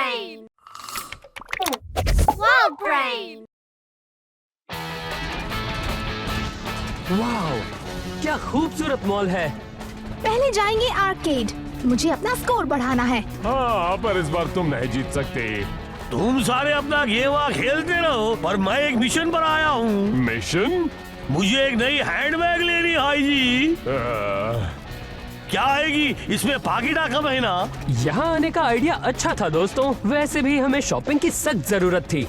brain! Wow brain! वाह, क्या खूबसूरत मॉल है। पहले जाएंगे आर्केड। मुझे अपना स्कोर बढ़ाना है। हाँ, पर इस बार तुम नहीं जीत सकते। तुम सारे अपना गेम खेलते रहो, पर मैं एक मिशन पर आया हूँ। मिशन? मुझे एक नई हैंडबैग लेनी है भाई जी। क्या आएगी इसमें? पाकिटा का महीना। यहाँ आने का आइडिया अच्छा था दोस्तों। वैसे भी हमें शॉपिंग की सख्त जरूरत थी।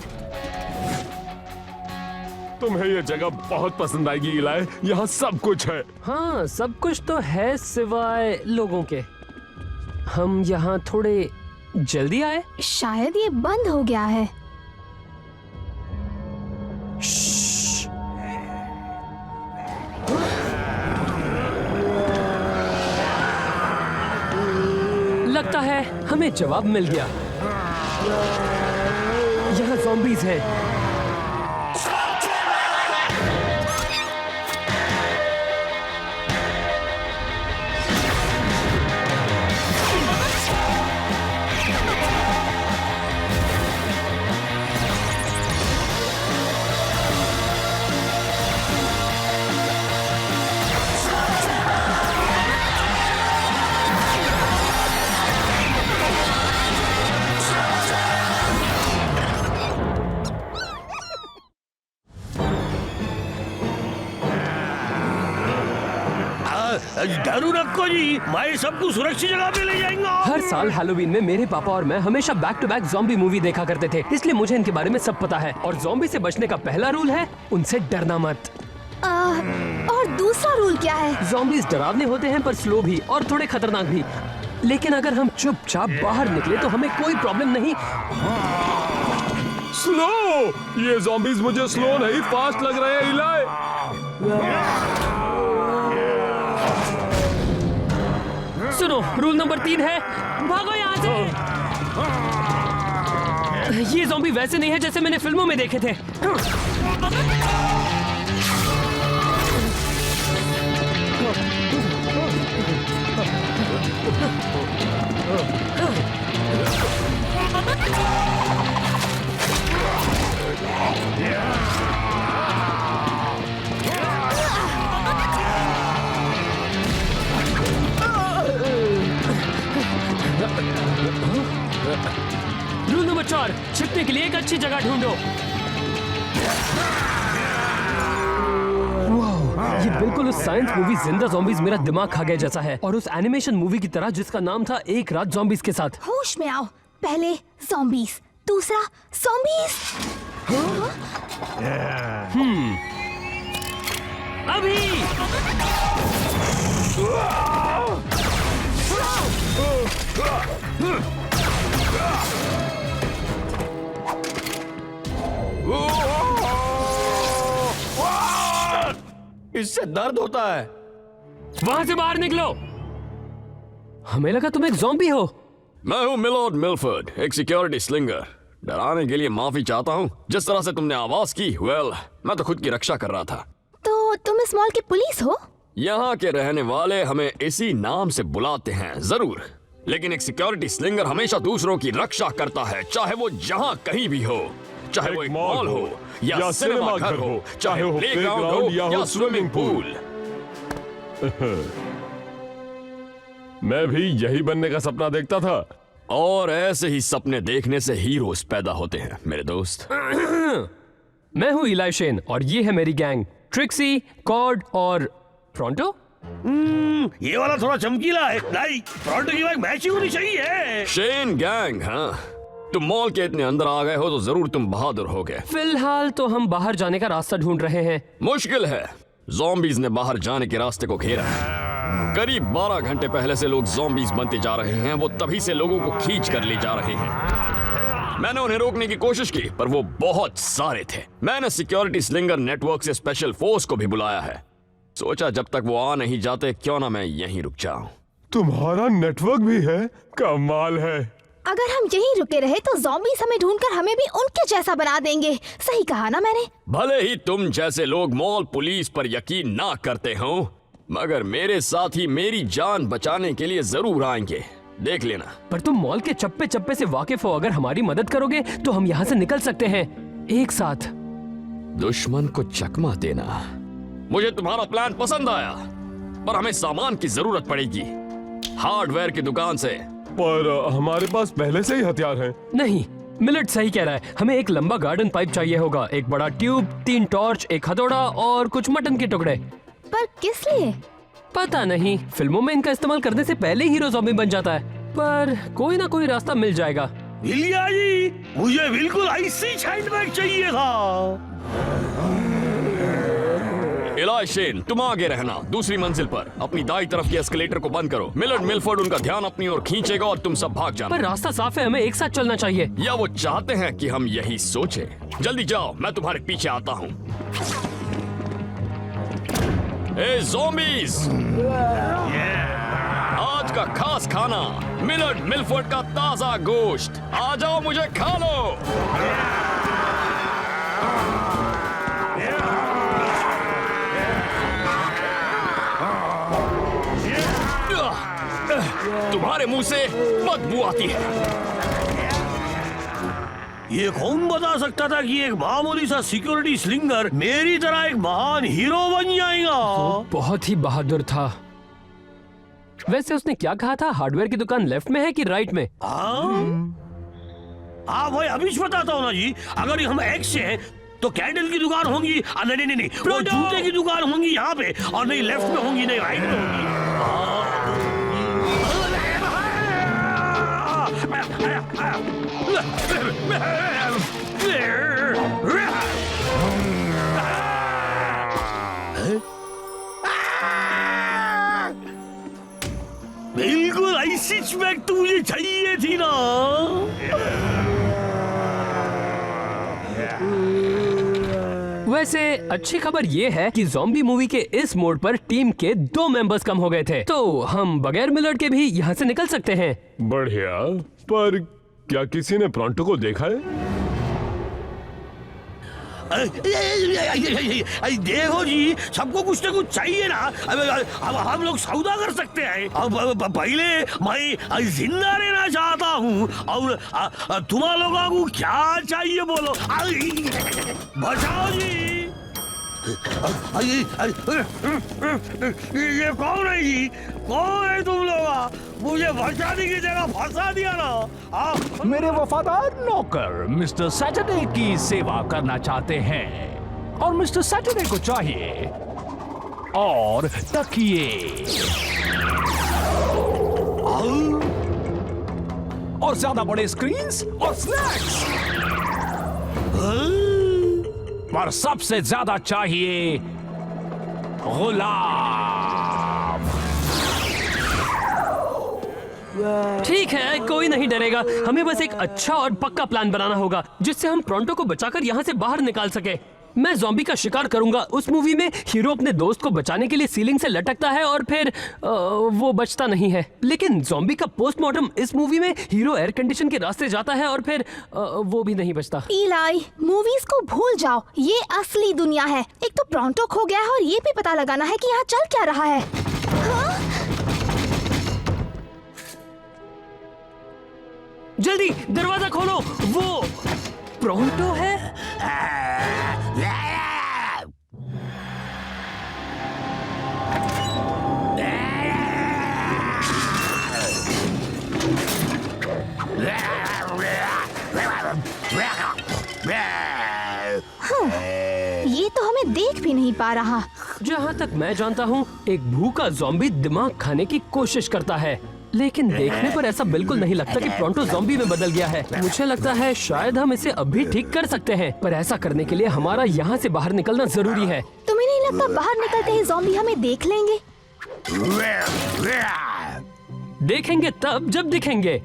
तुम्हें ये जगह बहुत पसंद आएगी इलाय। यहाँ सब कुछ है। हाँ, सब कुछ तो है सिवाय लोगों के। हम यहाँ थोड़े जल्दी आए। शायद ये बंद हो गया है। लगता है हमें जवाब मिल गया। यहाँ ज़ॉम्बीज़ हैं। डरू रखो जी, मैं सबको सुरक्षित जगह पे ले जाएंगा। हर साल हैलोवीन में मेरे पापा और मैं हमेशा back to back zombie movie देखा करते थे, इसलिए मुझे इनके बारे में सब पता है। और ज़ॉम्बी से बचने का पहला रूल है उनसे डरना मत। और दूसरा रूल क्या है? ज़ॉम्बीज़ डरावने होते हैं पर स्लो भी और थोड़े खतरनाक भी। लेकिन अगर हम चुपचाप बाहर निकले तो हमें कोई प्रॉब्लम नहीं। स्लो? ये ज़ॉम्बीज़ मुझे स्लो नहीं फास्ट लग रहे हैं इलाय। सुनो, रूल नंबर 3 है भागो यहाँ से। ये ज़ॉम्बी वैसे नहीं है जैसे मैंने फिल्मों में देखे थे। रूल नंबर 4, छिपने के लिए एक अच्छी जगह ढूंढो। ये बिल्कुल उस साइंस मूवी जिंदा ज़ॉम्बीज़ मेरा दिमाग खा गया जैसा है, और उस एनिमेशन मूवी की तरह जिसका नाम था एक रात ज़ॉम्बीज़ के साथ। होश में आओ। पहले ज़ॉम्बीज़, दूसरा ज़ॉम्बीज़। अभी इससे दर्द होता है। वहां से बाहर निकलो। हमें लगा तुम एक ज़ॉम्बी हो। मैं हूँ मिलॉर्ड मिलफर्ड, एक सिक्योरिटी स्लिंगर। डराने के लिए माफी चाहता हूँ। जिस तरह से तुमने आवाज की, मैं तो खुद की रक्षा कर रहा था। तो तुम इस मॉल के पुलिस हो? यहाँ के रहने वाले हमें इसी नाम से बुलाते हैं। जरूर, लेकिन एक सिक्योरिटी स्लिंगर हमेशा दूसरों की रक्षा करता है, चाहे वो जहाँ कहीं भी हो। चाहे वो एक मॉल हो या सिनेमा घर हो, चाहे वो प्लेग्राउंड हो या स्विमिंग पूल। मैं भी यही बनने का सपना देखता था। और ऐसे ही सपने देखने से हीरोज पैदा होते हैं मेरे दोस्त। मैं हूँ इलाई शेन और ये है मेरी गैंग, ट्रिक्सी, कॉर्ड और फ्रॉन्टो। ये वाला थोड़ा चमकीला है। नहीं, फ्रॉन्टो की बाइक मैचिंग होनी चाहिए। शेन गैंग, हाँ। तुम मॉल के इतने अंदर आ गए हो तो जरूर तुम बहादुर हो गए। फिलहाल तो हम बाहर जाने का रास्ता ढूंढ रहे हैं। मुश्किल है। ज़ॉम्बीज़ ने बाहर जाने के रास्ते को घेरा है। करीब 12 घंटे पहले से लोग ज़ॉम्बीज़ बनते जा रहे हैं। वो तभी से लोगों को खींच कर ले जा रहे हैं। मैंने उन्हें रोकने की कोशिश की, पर वो बहुत सारे थे। मैंने सिक्योरिटी स्लिंगर नेटवर्क से स्पेशल फोर्स को भी बुलाया है। सोचा जब तक वो आ नहीं जाते, क्यों ना मैं यहीं रुक जाऊं। तुम्हारा नेटवर्क भी है? कमाल है। अगर हम यहीं रुके रहे तो ज़ॉम्बीज़ हमें ढूंढकर हमें भी उनके जैसा बना देंगे। सही कहा ना मैंने? भले ही तुम जैसे लोग मॉल पुलिस पर यकीन ना करते हो, मगर मेरे साथी मेरी जान बचाने के लिए जरूर आएंगे। देख लेना। पर तुम मॉल के चप्पे चप्पे से वाकिफ हो, अगर हमारी मदद करोगे तो हम यहाँ से निकल सकते हैं एक साथ। दुश्मन को चकमा देना। मुझे तुम्हारा प्लान पसंद आया, पर हमें सामान की जरूरत पड़ेगी हार्डवेयर की दुकान से। पर हमारे पास पहले से ही हथियार हैं। नहीं, मिलट सही कह रहा है, हमें एक लंबा गार्डन पाइप चाहिए होगा, एक बड़ा ट्यूब, 3 टॉर्च, एक हथौड़ा और कुछ मटन के टुकड़े। पर किस लिए? पता नहीं, फिल्मों में इनका इस्तेमाल करने से पहले हीरो ज़ॉम्बी बन जाता है, पर कोई ना कोई रास्ता मिल जाएगा। इलिया जी, मुझे बिल्कुल ऐसी हैंडबैग चाहिए था। इलाय शेन, तुम आगे रहना, दूसरी मंजिल पर। अपनी दाई तरफ के एस्केलेटर को बंद करो। मिलर्ड मिलफोर्ड उनका ध्यान अपनी ओर खींचेगा और तुम सब भाग जाना। पर रास्ता साफ है, हमें एक साथ चलना चाहिए। या वो चाहते हैं कि हम यही सोचें? जल्दी जाओ, मैं तुम्हारे पीछे आता हूँ। ए ज़ॉम्बीज़, आज का खास खाना मिलर्ड मिलफोर्ड का ताजा गोश्त। आ जाओ, मुझे खा लो। तुम्हारे मुंह से बदबू आती है। ये कौन बता सकता था कि एक मामूली सा सिक्योरिटी स्लिंगर मेरी तरह एक महान हीरो बन जाएगा। बहुत ही बहादुर था। वैसे उसने क्या कहा था, हार्डवेयर की दुकान लेफ्ट में है कि राइट में? हाँ भाई, अभी बताता हूँ ना जी। अगर हम एक्स से हैं तो कैंडल की दुकान होंगी। नहीं, वो जूते की दुकान होंगी यहाँ पे, और नहीं लेफ्ट में होंगी, नहीं राइट में होंगी। बिल्कुल ऐसी बैग तो मुझे चाहिए थी ना। वैसे अच्छी खबर ये है कि ज़ॉम्बी मूवी के इस मोड पर टीम के 2 मेंबर्स कम हो गए थे, तो हम बगैर मिलर्ड के भी यहाँ से निकल सकते हैं। बढ़िया, पर क्या किसी ने प्रॉन्टो को देखा है? देखो जी, सबको कुछ ना कुछ चाहिए ना। अब हम लोग सौदा कर सकते हैं। अब पहले मैं जिंदा रहना चाहता हूँ, और तुम्हारा लोगों को क्या चाहिए बोलो। बचाओ जी। ये कौन है जी? कौन है तुम लोग? मुझे बचाने की जगह फंसा दिया ना। मेरे वफादार नौकर मिस्टर सैटरडे की सेवा करना चाहते हैं, और मिस्टर सैटरडे को चाहिए और तकिए और ज्यादा बड़े स्क्रीन्स और स्नैक्स, पर सबसे ज्यादा चाहिए गुलाम। ठीक है, कोई नहीं डरेगा। हमें बस एक अच्छा और पक्का प्लान बनाना होगा जिससे हम प्रॉन्टो को बचाकर यहाँ से बाहर निकाल सके। मैं ज़ॉम्बी का शिकार करूंगा। उस मूवी में हीरो अपने दोस्त को बचाने के लिए सीलिंग से लटकता है और फिर वो बचता नहीं है, लेकिन ज़ॉम्बी का पोस्टमार्टम इस मूवी में हीरो एयर कंडीशन के रास्ते जाता है और फिर वो भी नहीं बचता। इलाई, मूवीज को भूल जाओ, ये असली दुनिया है। एक तो प्रॉन्टो खो गया है और ये भी पता लगाना है कि यहाँ चल क्या रहा है। हाँ? जल्दी दरवाजा खोलो, वो प्रॉन्टो है। ये तो हमें देख भी नहीं पा रहा। जहाँ तक मैं जानता हूँ, एक भूखा ज़ॉम्बी दिमाग खाने की कोशिश करता है, लेकिन देखने पर ऐसा बिल्कुल नहीं लगता कि प्रॉन्टो ज़ॉम्बी में बदल गया है। मुझे लगता है शायद हम इसे अभी ठीक कर सकते हैं, पर ऐसा करने के लिए हमारा यहाँ से बाहर निकलना जरूरी है। तुम्हें नहीं लगता बाहर निकलते ही ज़ॉम्बी हमें देख लेंगे? देखेंगे तब जब दिखेंगे।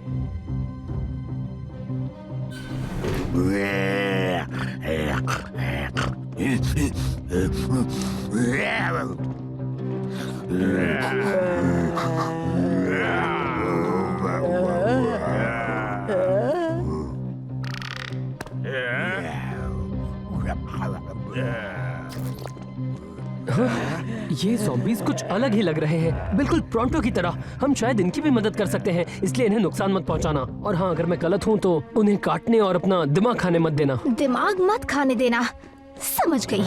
ये zombies कुछ अलग ही लग रहे हैं, बिल्कुल प्रोंटो की तरह। हम शायद इनकी भी मदद कर सकते हैं, इसलिए इन्हें नुकसान मत पहुंचाना। और हाँ, अगर मैं गलत हूँ तो उन्हें काटने और अपना दिमाग खाने मत देना। दिमाग मत खाने देना, समझ गई।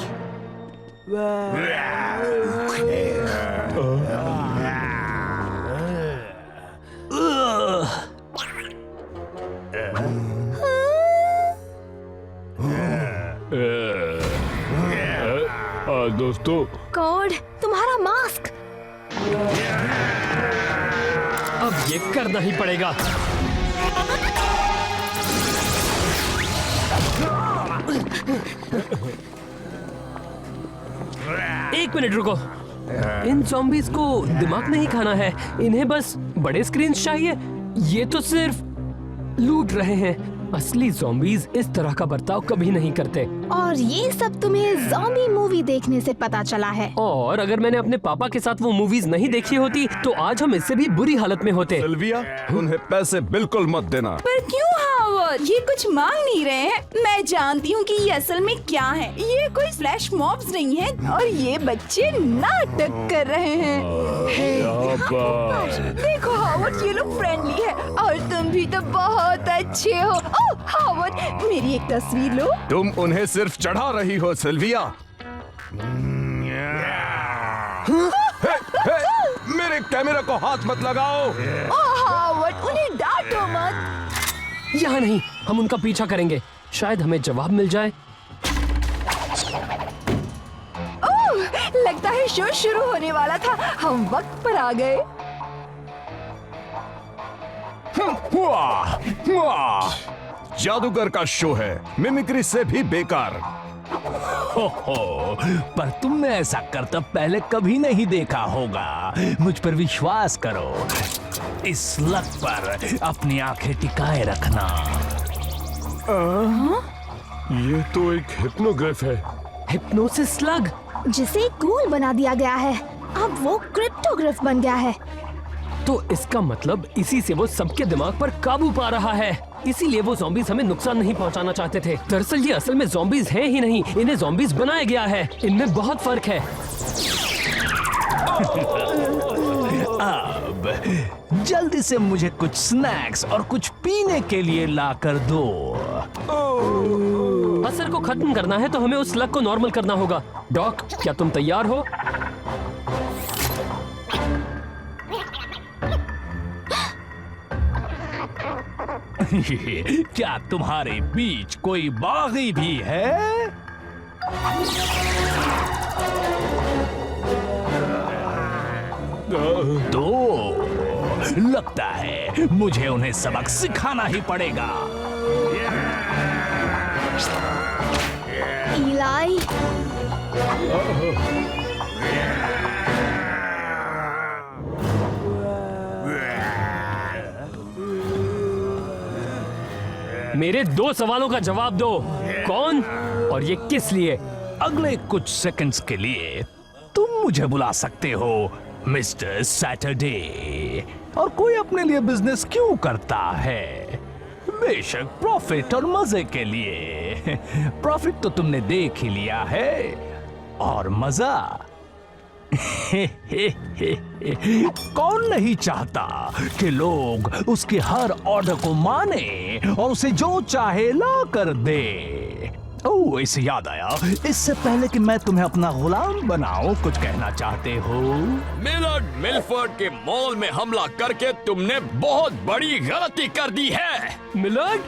दोस्तों, गॉड, तुम्हारा मास्क। अब ये करना ही पड़ेगा। एक मिनट रुको। इन zombies को दिमाग नहीं खाना है, इन्हें बस बड़े स्क्रीन चाहिए। ये तो सिर्फ लूट रहे हैं। असली zombies इस तरह का बर्ताव कभी नहीं करते। और ये सब तुम्हें ज़ॉम्बी मूवी देखने से पता चला है। और अगर मैंने अपने पापा के साथ वो मूवीज नहीं देखी होती तो आज हम इससे भी बुरी हालत में होते। सिल्विया, उन्हें पैसे बिल्कुल मत देना। पर क्यों हावर्ड? ये कुछ मांग नहीं रहे हैं। मैं जानती हूँ कि ये असल में क्या है। ये कोई फ्लैश मॉब्स नहीं है और ये बच्चे नाटक कर रहे हैं। देखो हावर्ड, ये लोग फ्रेंडली है और तुम भी तो बहुत अच्छे हो। ओह हावर्ड, मेरी एक तस्वीर लो। तुम उन्हें सिर्फ चढ़ा रही हो सिल्विया। हे, मेरे कैमरा को हाथ मत लगाओ। ओह हावर्ड, उन्हें डांटो मत। यहाँ नहीं, हम उनका पीछा करेंगे, शायद हमें जवाब मिल जाए। ओह, लगता है शो शुरू होने वाला था। हम वक्त पर आ गए। वाह, वाह, जादूगर का शो है, मिमिक्री से भी बेकार। हो, पर तुमने ऐसा करतब पहले कभी नहीं देखा होगा। मुझ पर विश्वास करो। इस लग पर अपनी आंखें टिकाए रखना। ये तो एक हिप्नोग्राफ है। हिप्नोसिस स्लग, जिसे कूल बना दिया गया है। अब वो क्रिप्टोग्राफ बन गया है। तो इसका मतलब इसी से वो सबके दिमाग पर काबू पा रहा है। इसीलिए वो zombies हमें नुकसान नहीं पहुंचाना चाहते थे। दरअसल ये असल में zombies हैं ही नहीं, इन्हें zombies बनाया गया है। इनमें बहुत फर्क है। अब जल्दी से मुझे कुछ स्नैक्स और कुछ पीने के लिए ला कर दो। असर को खत्म करना है तो हमें उस स्लग को नॉर्मल करना होगा। डॉक, क्या तुम तैयार हो? क्या तुम्हारे बीच कोई बागी भी है? तो लगता है मुझे उन्हें सबक सिखाना ही पड़ेगा। इलाई, मेरे 2 सवालों का जवाब दो। कौन और ये किस लिए? अगले कुछ सेकंड्स के लिए तुम मुझे बुला सकते हो मिस्टर सैटरडे। और कोई अपने लिए बिजनेस क्यों करता है? बेशक प्रॉफिट और मजे के लिए। प्रॉफिट तो तुमने देख ही लिया है, और मजा कौन नहीं चाहता कि लोग उसके हर ऑर्डर को माने और उसे जो चाहे ला कर दे। ओह, इससे याद आया, इससे पहले कि मैं तुम्हें अपना गुलाम बनाऊं, कुछ कहना चाहते हो? मिलर्ड मिलफर्ड के मॉल में हमला करके तुमने बहुत बड़ी गलती कर दी है। मिलर्ड,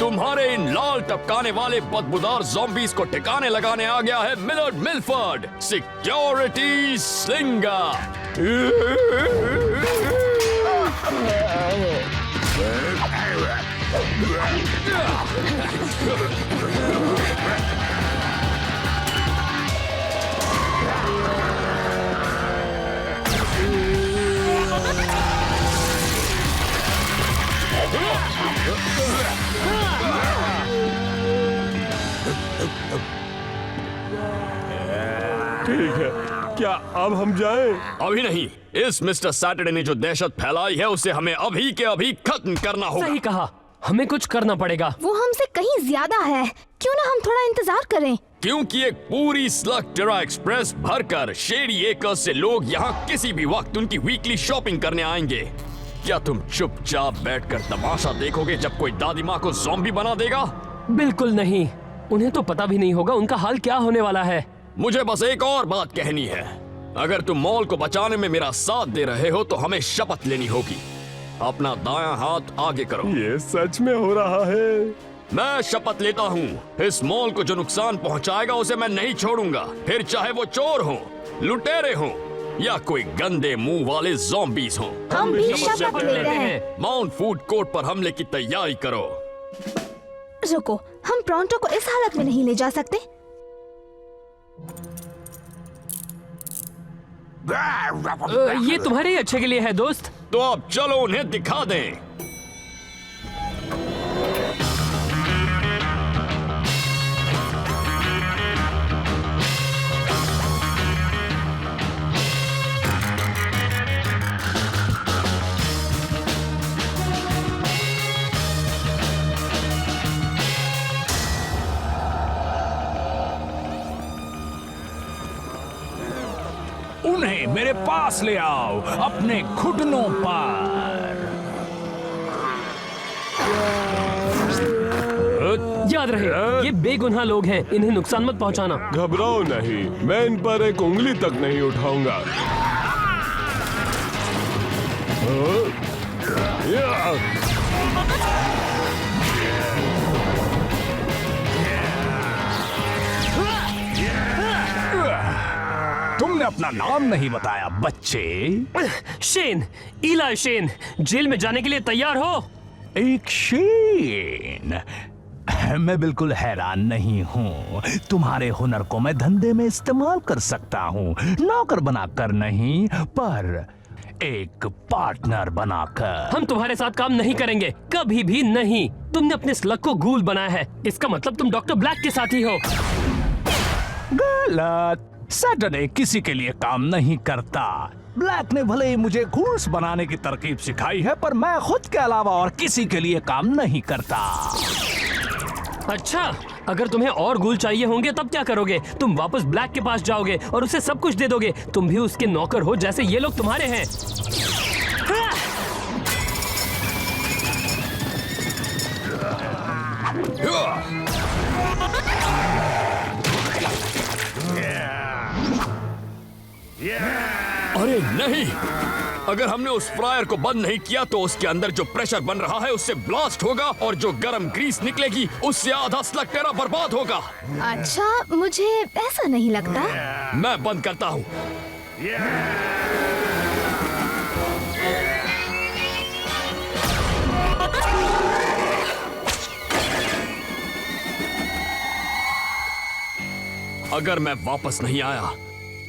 तुम्हारे इन लाल टपकाने वाले बदबूदार ज़ॉम्बीज को ठिकाने लगाने आ गया है मिलर्ड मिलफर्ड, सिक्योरिटी स्लिंगर। ठीक है, क्या अब हम जाएं? अभी नहीं, इस मिस्टर सैटरडे ने जो दहशत फैलाई है उसे हमें अभी के अभी खत्म करना होगा। सही कहा। हमें कुछ करना पड़ेगा। वो हमसे कहीं ज्यादा है, क्यों ना हम थोड़ा इंतजार करें। क्योंकि एक पूरी स्लग टेरा एक्सप्रेस भरकर शेरी एकर्स से लोग यहाँ किसी भी वक्त उनकी वीकली शॉपिंग करने आएंगे। क्या तुम चुपचाप बैठकर तमाशा देखोगे जब कोई दादी माँ को ज़ॉम्बी बना देगा? बिल्कुल नहीं, उन्हें तो पता भी नहीं होगा उनका हाल क्या होने वाला है। मुझे बस एक और बात कहनी है। अगर तुम मॉल को बचाने में मेरा साथ दे रहे हो तो हमें शपथ लेनी होगी। अपना दायां हाथ आगे करो। ये सच में हो रहा है। मैं शपथ लेता हूँ, इस मॉल को जो नुकसान पहुँचाएगा उसे मैं नहीं छोड़ूंगा, फिर चाहे वो चोर हो, लुटेरे हो या कोई गंदे मुंह वाले ज़ॉम्बीज़ हो। हम भी शपथ लेते हैं। माउंट फूड कोर्ट पर हमले की तैयारी करो। रुको, हम प्रोंटो को इस हालत में नहीं ले जा सकते। ये तुम्हारे ही अच्छे के लिए है दोस्त। तो अब चलो उन्हें दिखा दें। उन्हें मेरे पास ले आओ, अपने घुटनों पर। याद रहे, ये बेगुनाह लोग हैं, इन्हें नुकसान मत पहुंचाना। घबराओ नहीं, मैं इन पर एक उंगली तक नहीं उठाऊंगा। तुमने अपना नाम नहीं बताया बच्चे। शेन, इलाई शेन, जेल में जाने के लिए तैयार हो? एक शेन? मैं बिल्कुल हैरान नहीं हूँ। तुम्हारे हुनर को मैं धंधे में इस्तेमाल कर सकता हूँ, नौकर बनाकर नहीं, पर एक पार्टनर बनाकर। हम तुम्हारे साथ काम नहीं करेंगे, कभी भी नहीं। तुमने अपने स्लग को गूल बनाया है, इसका मतलब तुम डॉक्टर ब्लैक के साथी हो। गलत। सैटरडे किसी के लिए काम नहीं करता। ब्लैक ने भले ही मुझे घूस बनाने की तरकीब सिखाई है, पर मैं खुद के अलावा और किसी के लिए काम नहीं करता। अच्छा, अगर तुम्हें और गूल चाहिए होंगे तब क्या करोगे? तुम वापस ब्लैक के पास जाओगे और उसे सब कुछ दे दोगे। तुम भी उसके नौकर हो जैसे ये लोग तुम्हारे हैं। अरे नहीं, अगर हमने उस फ्रायर को बंद नहीं किया तो उसके अंदर जो प्रेशर बन रहा है उससे ब्लास्ट होगा और जो गर्म ग्रीस निकलेगी उससे आधा स्लग टेरा बर्बाद होगा। अच्छा, मुझे ऐसा नहीं लगता। मैं बंद करता हूँ। अगर मैं वापस नहीं आया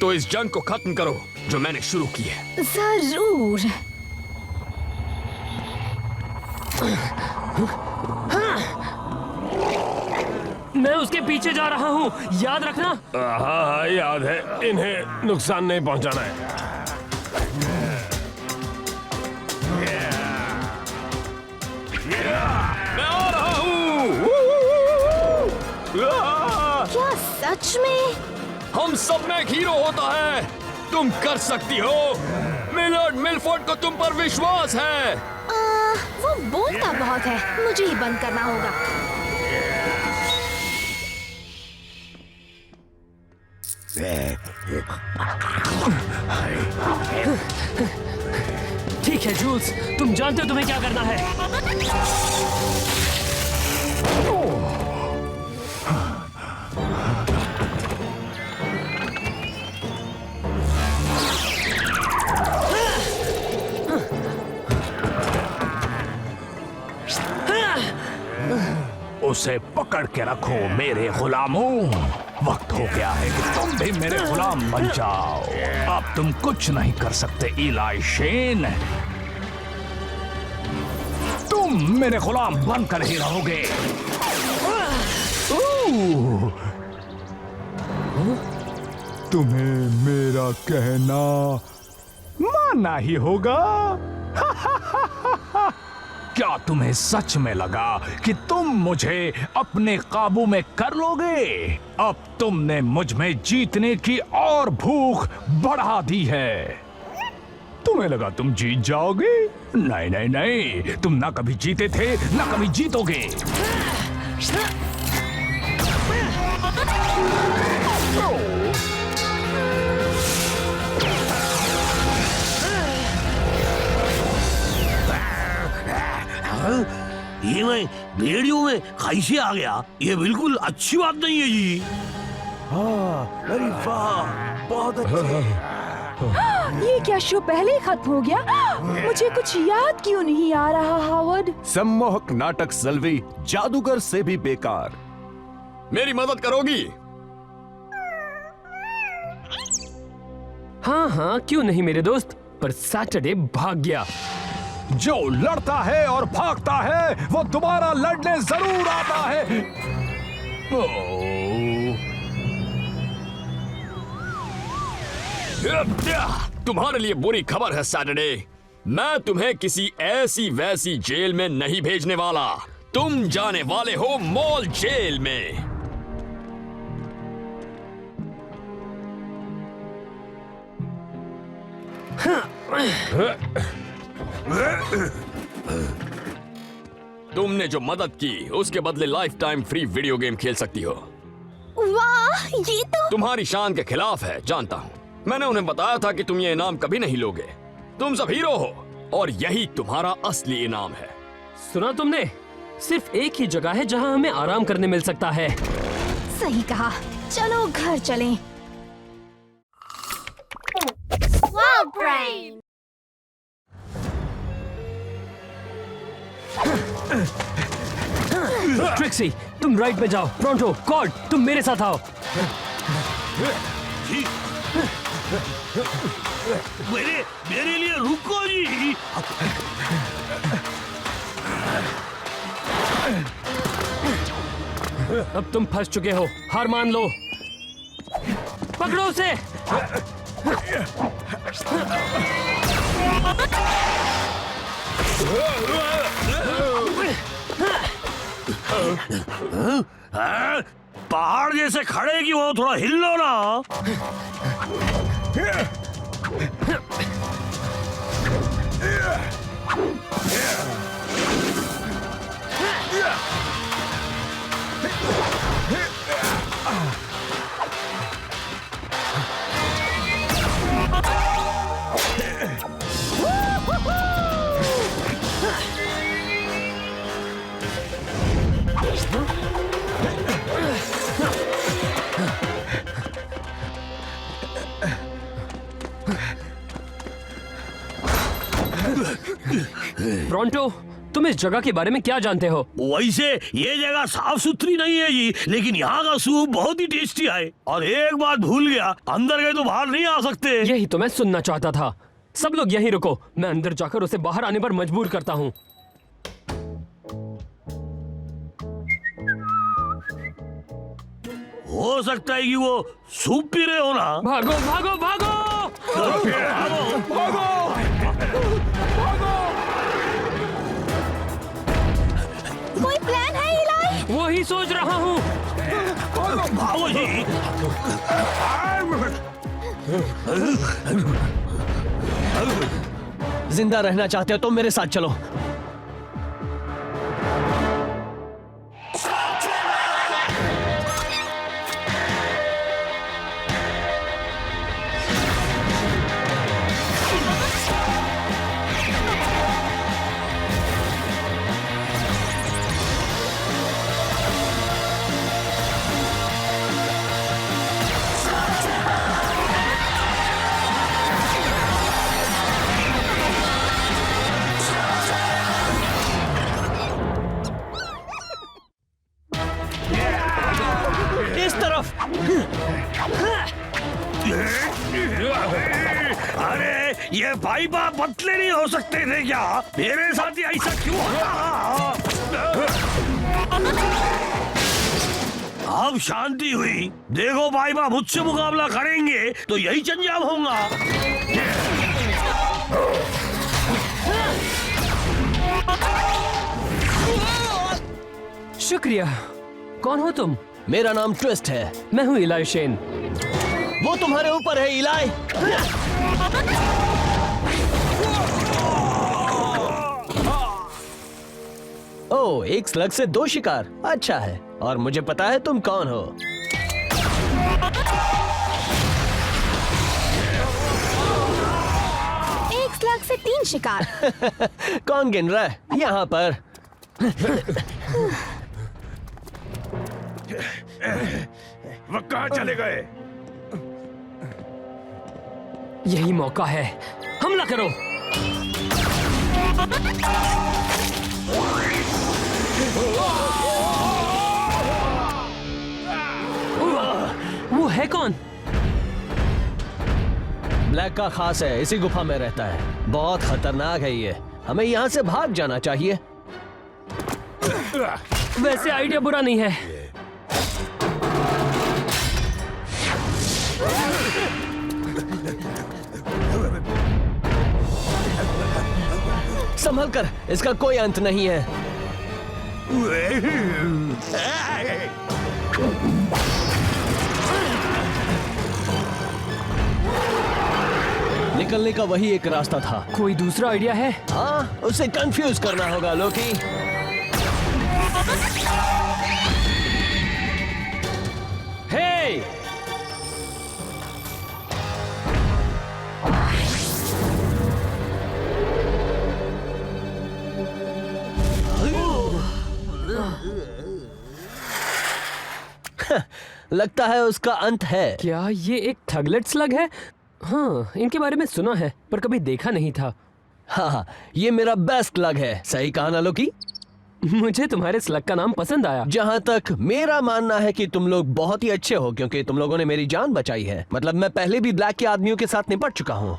तो इस जंग को खत्म करो जो मैंने शुरू की है। जरूर। मैं उसके पीछे जा रहा हूँ, याद रखना। हाँ, याद है। इन्हें नुकसान नहीं पहुंचाना है। मैं आ रहा हूँ। क्या सच में? हम सब में एक हीरो होता है। तुम कर सकती हो। मिलर्ड मिलफोर्ड को तुम पर विश्वास है। वो बोलता बहुत है, मुझे ही बंद करना होगा। ठीक है जूल्स, तुम जानते हो तुम्हें क्या करना है। उसे पकड़ के रखो मेरे गुलामों। वक्त हो गया है कि तुम भी मेरे गुलाम बन जाओ। अब तुम कुछ नहीं कर सकते इलाई शेन। तुम मेरे गुलाम बनकर ही रहोगे। तुम्हें मेरा कहना मानना ही होगा। क्या तुम्हें सच में लगा कि तुम मुझे अपने काबू में कर लोगे? अब तुमने मुझ में जीतने की और भूख बढ़ा दी है। तुम्हें लगा तुम जीत जाओगे? नहीं नहीं नहीं, तुम ना कभी जीते थे ना कभी जीतोगे। ये मैं रेडियो में कैसे आ गया? ये बिल्कुल अच्छी बात नहीं है जी। अरे वाह, बहुत अच्छा। ये क्या शो पहले ही खत्म हो गया? मुझे कुछ याद क्यों नहीं आ रहा हावर्ड? सम्मोहक नाटक सल्वी जादूगर से भी बेकार। मेरी मदद करोगी? हाँ हाँ, क्यों नहीं मेरे दोस्त, पर सैटरडे भाग गया। जो लड़ता है और भागता है वो दोबारा लड़ने जरूर आता है। तुम्हारे लिए बुरी खबर है सैटरडे, मैं तुम्हें किसी ऐसी वैसी जेल में नहीं भेजने वाला। तुम जाने वाले हो मॉल जेल में। तुमने जो मदद की उसके बदले life time free video game खेल सकती हो। वाह, ये तो तुम्हारी शान के खिलाफ है, जानता हूँ। मैंने उन्हें बताया था कि तुम ये इनाम कभी नहीं लोगे। तुम सब हीरो हो और यही तुम्हारा असली इनाम है। सुना तुमने? सिर्फ एक ही जगह है जहाँ हमें आराम करने मिल सकता है। सही कहा। चलो घर चलें। ट्रिक्सी, तुम राइट में जाओ। प्रोंटो, कॉर्ड, तुम मेरे साथ आओ। मेरे लिए रुको जी। अब तुम फंस चुके हो, हार मान लो। पकड़ो उसे। पहाड़ जैसे खड़े की वो थोड़ा हिल लो ना। प्रोंटो, तुम इस जगह के बारे में क्या जानते हो? वैसे ये जगह साफ सुथरी नहीं है जी, लेकिन यहाँ का सूप बहुत ही टेस्टी है। और एक बात भूल गया, अंदर गए तो बाहर नहीं आ सकते। यही तो मैं सुनना चाहता था। सब लोग यहीं रुको, मैं अंदर जाकर उसे बाहर आने पर मजबूर करता हूँ। हो सकता है कि वो सूप पी रहे हो ना। भागो भागो भागो! कोई प्लान है इलाई? वही सोच रहा हूँ। भागो जी। जिंदा रहना चाहते हो तो मेरे साथ चलो। इस तरफ। अरे ये भाई बाप पतले नहीं हो सकते थे क्या? मेरे साथ ही ऐसा क्यों होता? अब शांति हुई। देखो भाई बाप मुझसे मुकाबला करेंगे तो यही चंजाम होगा। शुक्रिया। कौन हो तुम? मेरा नाम ट्विस्ट है। मैं हूँ इलाई शेन। वो तुम्हारे ऊपर है इलाई। ओ, एक स्लग से 2 शिकार, अच्छा है। और मुझे पता है तुम कौन हो। एक स्लग से 3 शिकार। कौन गिन रहा है यहाँ पर? वो कहाँ चले गए? यही मौका है, हमला करो। वो है कौन? ब्लैक का खास है, इसी गुफा में रहता है। बहुत खतरनाक है ये, हमें यहाँ से भाग जाना चाहिए। वैसे आइडिया बुरा नहीं है। संभल कर, इसका कोई अंत नहीं है। निकलने का वही एक रास्ता था। कोई दूसरा आइडिया है? हाँ, उसे कंफ्यूज करना होगा लोकी। हे! लगता है उसका अंत है। क्या ये एक थगलेट स्लग है? हाँ, इनके बारे में सुना है पर कभी देखा नहीं था। हाँ, ये मेरा बेस्ट लग है। सही कहा ना लोकी? मुझे तुम्हारे स्लग का नाम पसंद आया। जहाँ तक मेरा मानना है कि तुम लोग बहुत ही अच्छे हो, क्योंकि तुम लोगों ने मेरी जान बचाई है। मतलब मैं पहले भी ब्लैक के आदमियों के साथ निपट चुका हूँ।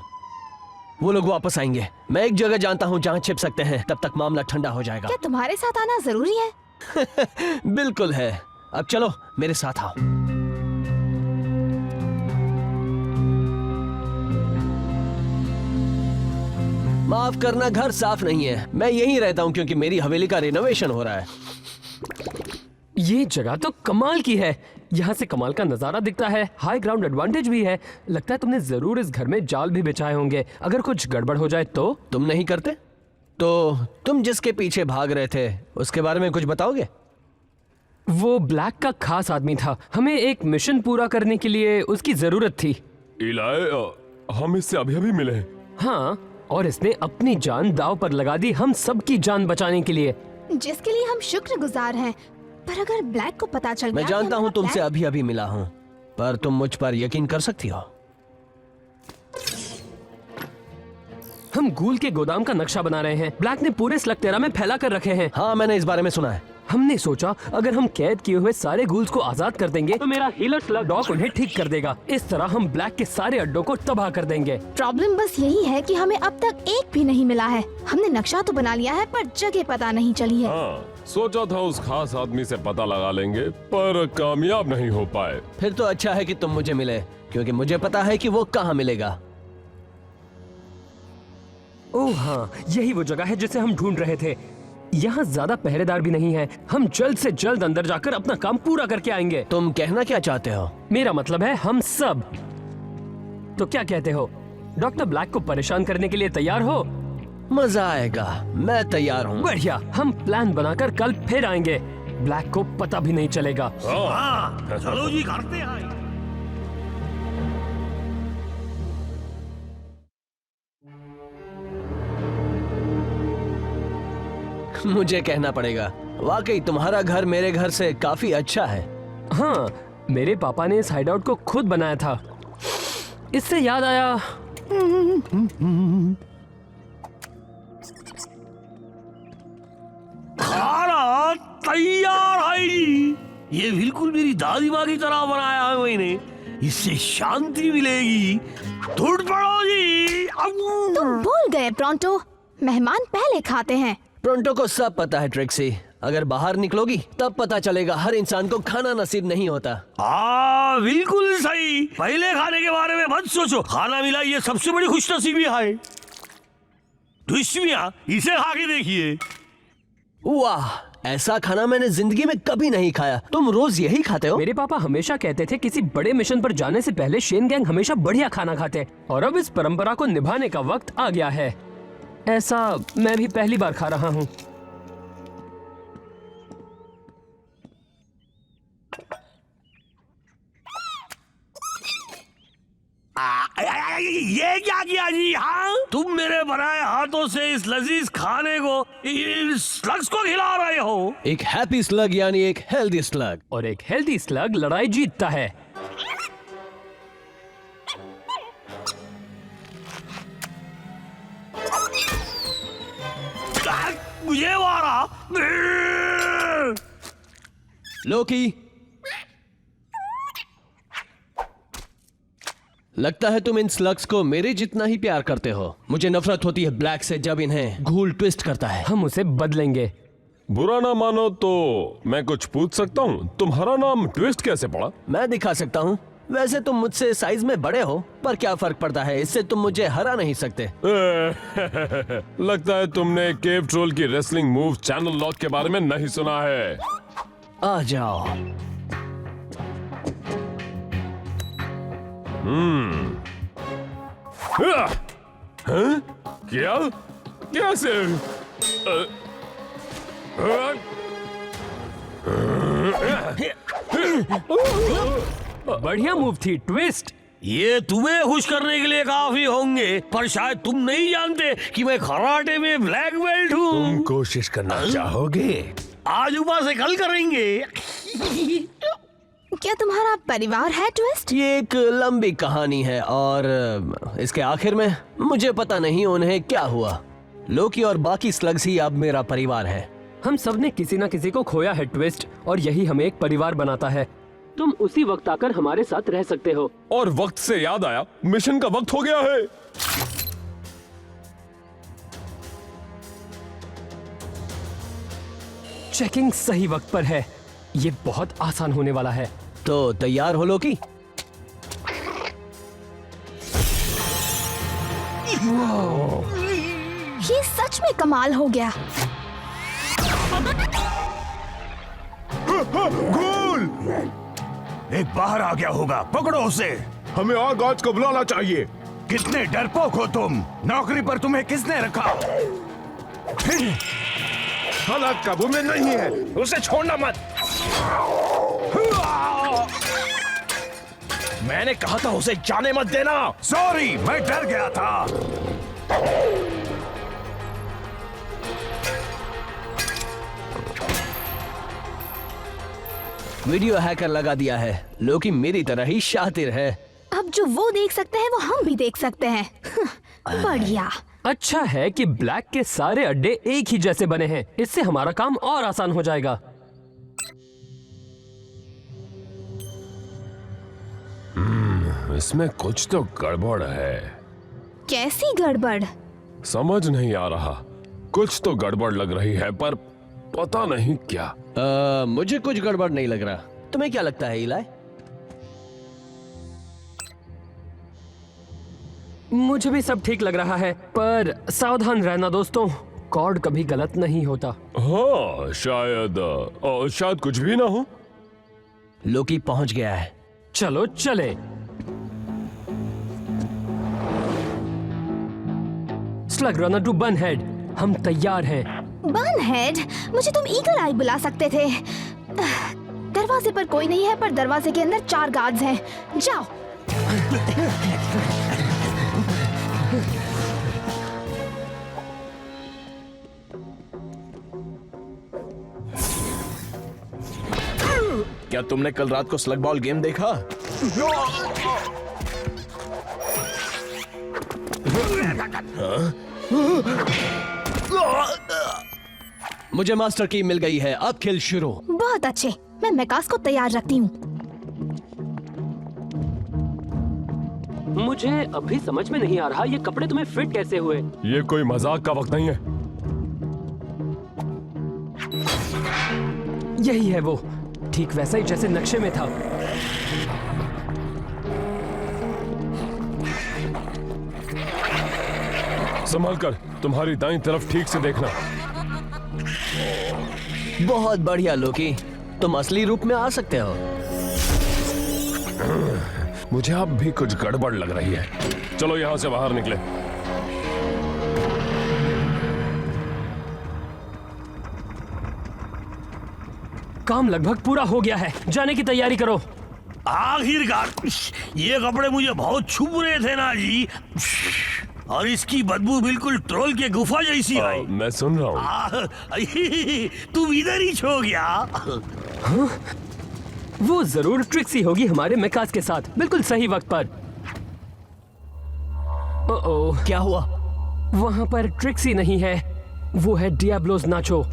वो लोग वापस आएंगे। मैं एक जगह जानता हूँ जहाँ छिप सकते हैं, तब तक मामला ठंडा हो जाएगा। क्या तुम्हारे साथ आना जरूरी है? बिल्कुल है। अब चलो मेरे साथ आओ। माफ करना, घर साफ नहीं है। मैं यहीं रहता हूँ क्योंकि मेरी हवेली का रिनोवेशन हो रहा है। ये जगह तो कमाल की है। यहाँ से कमाल का नजारा दिखता है, हाई ग्राउंड एडवांटेज भी है। लगता है तुमने जरूर इस घर में जाल भी बिछाए होंगे, अगर कुछ गड़बड़ हो जाए तो। तुम नहीं करते? तो तुम जिसके पीछे भाग रहे थे उसके बारे में कुछ बताओगे? वो ब्लैक का खास आदमी था। हमें एक मिशन पूरा करने के लिए उसकी जरूरत थी। इलाई, हम इससे अभी अभी मिले। हाँ, और इसने अपनी जान दांव पर लगा दी हम सबकी जान बचाने के लिए। जिसके लिए हम शुक्रगुजार हैं। पर अगर ब्लैक को पता चल गया मैं कि जानता हूँ हमारा तुमसे प्लान- अभी अभी मिला हूँ, पर तुम मुझ पर यकीन कर सकती हो। हम गूल के गोदाम का नक्शा बना रहे हैं। ब्लैक ने पूरे स्लगतेरा में फैला कर रखे हैं। हाँ, मैंने इस बारे में सुना है। हमने सोचा अगर हम कैद किए हुए सारे गूल्स को आजाद कर देंगे तो मेरा हीलर स्लग डॉग उन्हें ठीक कर देगा। इस तरह हम ब्लैक के सारे अड्डों को तबाह कर देंगे। प्रॉब्लम बस यही है कि हमें अब तक एक भी नहीं मिला है। हमने नक्शा तो बना लिया है पर जगह पता नहीं चली है। हाँ, सोचा था उस खास आदमी से पता लगा लेंगे, पर कामयाब नहीं हो पाए। फिर तो अच्छा है कि तुम मुझे मिले, क्योंकि मुझे पता है कि वो कहाँ मिलेगा। ओह हाँ, यही वो जगह है जिसे हम ढूंढ रहे थे। यहाँ ज्यादा पहरेदार भी नहीं है। हम जल्द से जल्द अंदर जाकर अपना काम पूरा करके आएंगे। तुम कहना क्या चाहते हो? मेरा मतलब है हम सब। तो क्या कहते हो? डॉक्टर ब्लैक को परेशान करने के लिए तैयार हो? मजा आएगा, मैं तैयार हूँ। बढ़िया, हम प्लान बनाकर कल फिर आएंगे। ब्लैक को पता भी नहीं चलेगा। हाँ, चलो जी, करते हैं। मुझे कहना पड़ेगा, वाकई तुम्हारा घर मेरे घर से काफी अच्छा है। हाँ, मेरे पापा ने इस हाइडआउट को खुद बनाया था। इससे याद आया, खाना तैयार है जी। ये बिल्कुल मेरी दादी माँ की तरह बनाया है मैंने। इससे शांति मिलेगी। टूट पड़ो जी। तुम भूल गए प्रोंटो, मेहमान पहले खाते हैं। प्रोंटो को सब पता है ट्रिक्सी। अगर बाहर निकलोगी तब पता चलेगा हर इंसान को खाना नसीब नहीं होता। हाँ, बिल्कुल सही। पहले खाने के बारे में मत सोचो, खाना मिला ये सबसे बड़ी खुशनसीबी है। ट्विस्ट मियां, इसे खा के देखिए। वाह, ऐसा खाना मैंने जिंदगी में कभी नहीं खाया। तुम रोज यही खाते हो? मेरे पापा हमेशा कहते थे किसी बड़े मिशन पर जाने से पहले शेन गैंग हमेशा बढ़िया खाना खाते हैं, और अब इस परंपरा को निभाने का वक्त आ गया है। ऐसा मैं भी पहली बार खा रहा हूँ। ये क्या किया जी? हाँ, तुम मेरे बनाए हाथों से इस लजीज खाने को इस स्लग्स को खिला रहे हो। एक हैप्पी स्लग यानी एक हेल्दी स्लग। और एक हेल्दी स्लग लड़ाई जीतता है। मुझे मारा। लोकी, लगता है तुम इन स्लग्स को मेरे जितना ही प्यार करते हो। मुझे नफरत होती है ब्लैक से जब इन्हें घूल ट्विस्ट करता है। हम उसे बदलेंगे। बुरा ना मानो तो मैं कुछ पूछ सकता हूँ, तुम्हारा नाम ट्विस्ट कैसे पड़ा? मैं दिखा सकता हूँ। वैसे तुम मुझसे साइज में बड़े हो, पर क्या फर्क पड़ता है, इससे तुम मुझे हरा नहीं सकते। लगता है तुमने केव ट्रोल की रेसलिंग मूव चैनल लॉक के बारे में नहीं सुना है। आ जाओ। हाँ? क्या? कैसे? बढ़िया मूव थी ट्विस्ट। ये तुम्हें खुश करने के लिए काफी होंगे, पर शायद तुम नहीं जानते कि मैं कराटे में ब्लैक बेल्ट हूँ। तुम कोशिश करना चाहोगे? आज ऊपर से कल करेंगे। क्या तुम्हारा परिवार है ट्विस्ट? ये एक लंबी कहानी है और इसके आखिर में मुझे पता नहीं उन्हें क्या हुआ। लोकी और बाकी स्लग्स ही अब मेरा परिवार है। हम सब ने किसी न किसी को खोया है ट्विस्ट, और यही हमें एक परिवार बनाता है। तुम उसी वक्त आकर हमारे साथ रह सकते हो। और वक्त से याद आया, मिशन का वक्त हो गया है। चेकिंग सही वक्त पर है। ये बहुत आसान होने वाला है। तो तैयार हो लोकी? ये सच में कमाल हो गया। घूल! एक बाहर आ गया होगा, पकड़ो उसे। हमें और गॉड्स को बुलाना चाहिए। कितने डरपोक हो तुम! नौकरी पर तुम्हें किसने रखा? हालात काबू में नहीं है, उसे छोड़ना मत। मैंने कहा था उसे जाने मत देना। सॉरी, मैं डर गया था। वीडियो हैकर लगा दिया है। लोकी मेरी तरह ही शातिर है। अब जो वो देख सकते हैं वो हम भी देख सकते हैं। बढ़िया। अच्छा है कि ब्लैक के सारे अड्डे एक ही जैसे बने हैं। इससे हमारा काम और आसान हो जाएगा। इसमें कुछ तो गड़बड़ है। कैसी गड़बड़? समझ नहीं आ रहा। कुछ तो गड़बड़ लग रही है, पर पता नहीं क्या। मुझे कुछ गड़बड़ नहीं लग रहा। तुम्हें क्या लगता है इलाई? मुझे भी सब ठीक लग रहा है, पर सावधान रहना दोस्तों। कॉर्ड कभी गलत नहीं होता। हाँ, शायद कुछ भी ना हो। लोकी पहुंच गया है। चलो चले। स्लग रनर टू बनहेड, हम तैयार हैं। बनहेड, मुझे तुम ईगल आई बुला सकते थे। दरवाजे पर कोई नहीं है, पर दरवाजे के अंदर 4 गार्ड्स हैं। जाओ। क्या तुमने कल रात को स्लग बॉल गेम देखा? मुझे मास्टर की मिल गई है। अब खेल शुरू। बहुत अच्छे, मैं मैकास को तैयार रखती हूँ। मुझे अभी समझ में नहीं आ रहा ये कपड़े तुम्हें फिट कैसे हुए। ये कोई मजाक का वक्त नहीं है। यही है वो, ठीक वैसा ही जैसे नक्शे में था। संभल कर, तुम्हारी दाईं तरफ ठीक से देखना। बहुत बढ़िया लोकी, तुम असली रूप में आ सकते हो। मुझे अब भी कुछ गड़बड़ लग रही है। चलो यहाँ से बाहर निकले। काम लगभग पूरा हो गया है, जाने की तैयारी करो। आखिरकार ये कपड़े मुझे बहुत छुप रहे थे ना जी, और इसकी बदबू बिल्कुल ट्रोल के गुफा जैसी है। मैं सुन रहा हूँ। तुम इधर ही छो गया। वो जरूर ट्रिक्सी होगी हमारे मेकास के साथ, बिल्कुल सही वक्त पर। ओह, क्या हुआ? वहाँ पर ट्रिक्सी नहीं है, वो है डियाब्लोस नाचो।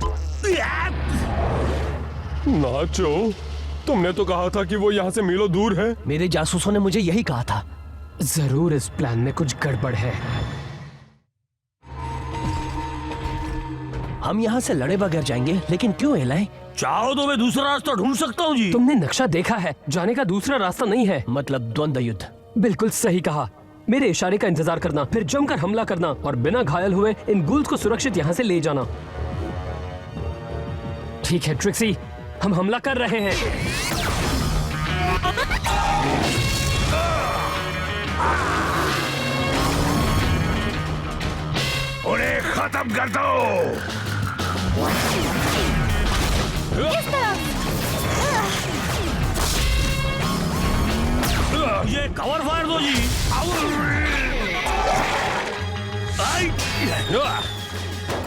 नाचो? तुमने तो कहा था कि वो यहाँ से मीलों दूर है। मेरे जासूसों ने मुझे यही कहा था। जरूर इस प्लान में कुछ गड़बड़ है। हम यहाँ से लड़े बगैर जाएंगे, लेकिन क्यों एलाई? चाहो तो मैं दूसरा रास्ता ढूंढ सकता हूँ जी। तुमने नक्शा देखा है, जाने का दूसरा रास्ता नहीं है। मतलब द्वंद्व युद्ध। बिल्कुल सही कहा। मेरे इशारे का इंतजार करना, फिर जमकर हमला करना और बिना घायल हुए इन गुल्स को सुरक्षित यहाँ से ले जाना। ठीक है ट्रिक्सी, हम हमला कर रहे हैं। उन्हें खत्म कर दो। ये कवर फायर दो जी।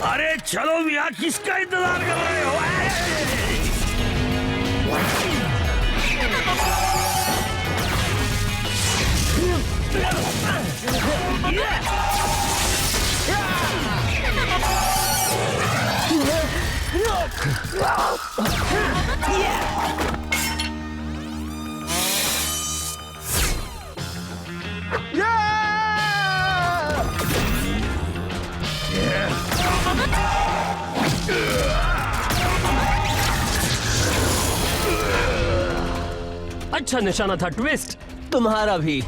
अरे चलो मियां, किसका इंतजार कर रहे हो? अच्छा निशाना था ट्विस्ट। तुम्हारा भी।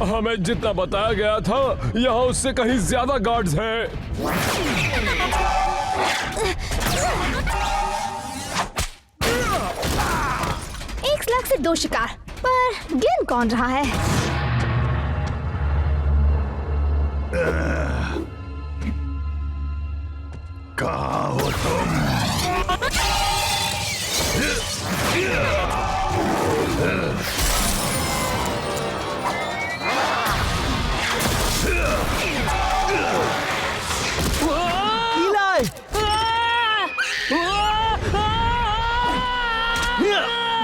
हमें जितना बताया गया था, यहाँ उससे कहीं ज्यादा गार्ड्स हैं। एक स्लग से 2 शिकार, पर गिन कौन रहा है? कहाँ हो तुम? इलाई!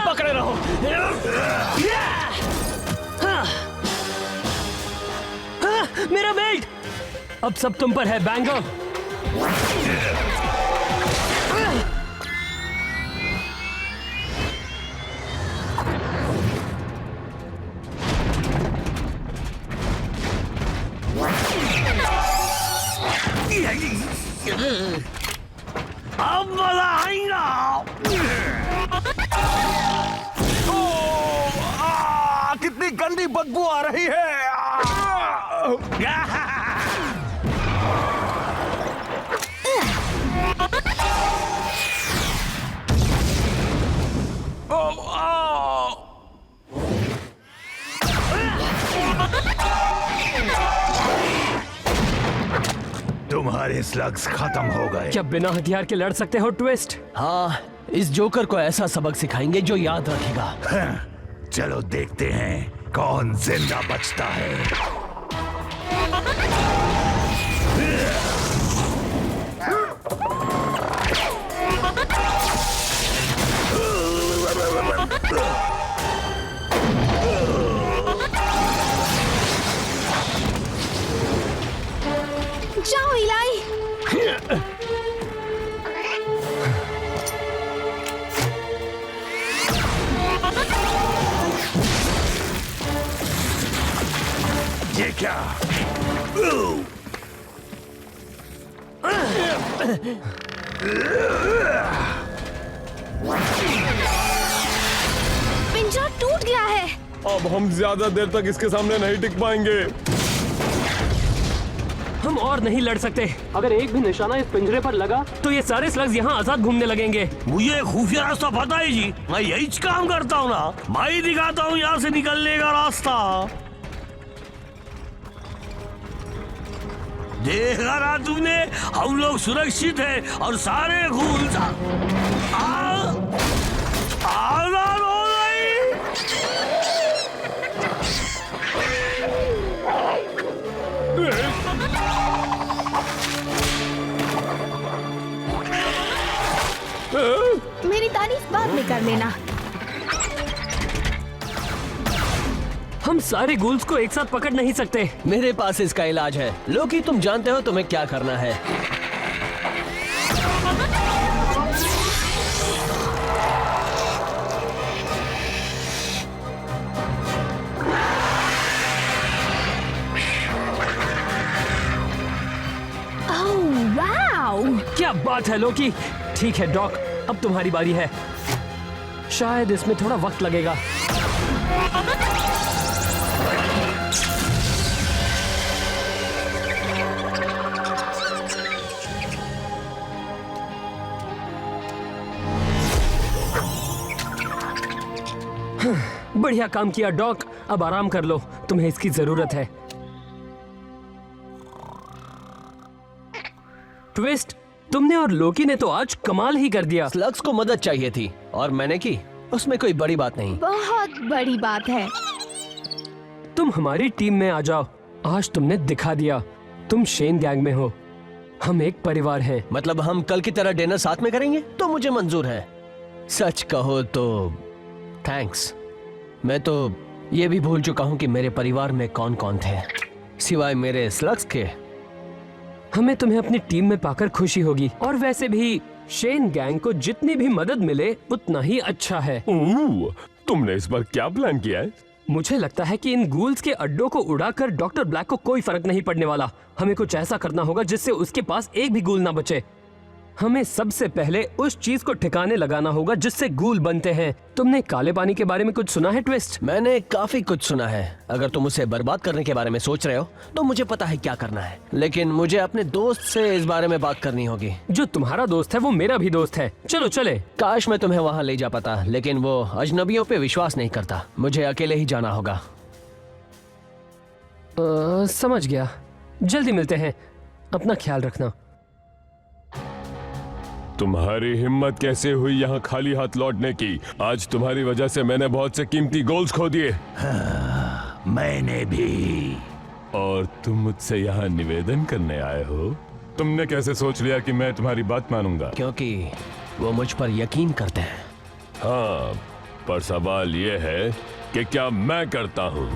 पकड़े रहो। मेरा बेल्ट! अब सब तुम पर है बैंगो। अब मजा आएगा। कितनी गंदी बदबू आ रही है। तुम्हारे स्लग्स खत्म हो गए। क्या बिना हथियार के लड़ सकते हो ट्विस्ट? हाँ, इस जोकर को ऐसा सबक सिखाएंगे जो याद रखेगा। चलो देखते हैं कौन जिंदा बचता है। जाओ इलाई। ये क्या? पिंजरा टूट गया है। अब हम ज्यादा देर तक इसके सामने नहीं टिक पाएंगे। हम और नहीं लड़ सकते। अगर एक भी निशाना इस पिंजरे पर लगा तो ये सारे स्लग्स यहाँ आजाद घूमने लगेंगे। मुझे खुफिया रास्ता पता है जी, मैं यही काम करता हूँ ना, मैं ही दिखाता हूँ यहाँ से निकलने का रास्ता। देखा ना तुमने, हम लोग सुरक्षित हैं और सारे घूम आजाद हो गई। मेरी तारीफ बाद में कर लेना। हम सारे गूल्स को एक साथ पकड़ नहीं सकते। मेरे पास इसका इलाज है। लोकी, तुम जानते हो तुम्हें क्या करना है। Oh wow! क्या बात है लोकी। ठीक है डॉक, अब तुम्हारी बारी है। शायद इसमें थोड़ा वक्त लगेगा। बढ़िया काम किया डॉक, अब आराम कर लो, तुम्हें इसकी जरूरत है। ट्विस्ट, तुमने और लोकी ने तो आज कमाल ही कर दिया। स्लग्स को मदद चाहिए थी और मैंने की, उसमें कोई बड़ी बात नहीं। बहुत बड़ी बात है। तुम हमारी टीम में आ जाओ। आज तुमने दिखा दिया तुम शेन गैंग में हो। हम एक परिवार हैं। मतलब हम कल की तरह डिनर साथ में करेंगे तो मुझे मंजूर है। सच कहो तो थैंक्स। मैं तो ये भी भूल चुका हूँ कि मेरे परिवार में कौन कौन थे, सिवाय मेरे स्लग्स के। हमें तुम्हें अपनी टीम में पाकर खुशी होगी, और वैसे भी शेन गैंग को जितनी भी मदद मिले उतना ही अच्छा है। तुमने इस बार क्या प्लान किया है? मुझे लगता है कि इन गूल्स के अड्डों को उड़ाकर डॉक्टर ब्लैक को कोई फर्क नहीं पड़ने वाला। हमें कुछ ऐसा करना होगा जिससे उसके पास एक भी गूल ना बचे। हमें सबसे पहले उस चीज को ठिकाने लगाना होगा जिससे गूल बनते हैं। तुमने काले पानी के बारे में कुछ सुना है ट्विस्ट? मैंने काफी कुछ सुना है। अगर तुम उसे बर्बाद करने के बारे में सोच रहे हो तो मुझे पता है क्या करना है, लेकिन मुझे अपने दोस्त से इस बारे में बात करनी होगी। जो तुम्हारा दोस्त है वो मेरा भी दोस्त है। चलो चले। काश मैं तुम्हें वहाँ ले जा पाता, लेकिन वो अजनबियों पे विश्वास नहीं करता। मुझे अकेले ही जाना होगा। समझ गया। जल्दी मिलते हैं। अपना ख्याल रखना। तुम्हारी हिम्मत कैसे हुई यहाँ खाली हाथ लौटने की? आज तुम्हारी वजह से मैंने बहुत से कीमती गोल्स खो दिए। मैंने भी। और तुम मुझसे यहाँ निवेदन करने आए हो? तुमने कैसे सोच लिया कि मैं तुम्हारी बात मानूंगा? क्योंकि वो मुझ पर यकीन करते हैं। हाँ, पर सवाल ये है कि क्या मैं करता हूँ?